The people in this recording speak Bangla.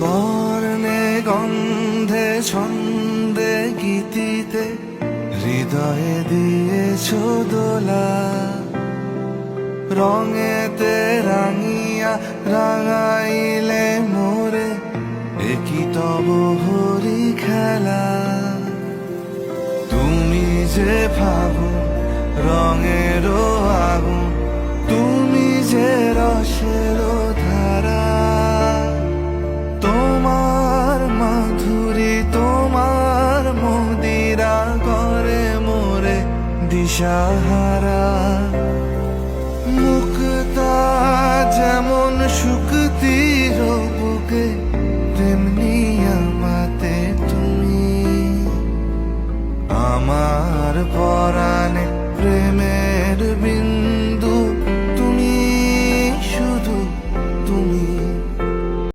বর্ণে গন্ধে ছন্দে গীতিতে হৃদয়ে দিয়েছ দোলা, রঙেতে রাঙিয়া রাঙাইলে মোরে একই তব হরি খেলা। তুমি যে ফাগুন রঙের আগুন, তুমি যে রসের ধারা, তোমার মাধুরী তোমার মদিরা করে মোরে দিশাহারা। মুক্তা যেমন সুখ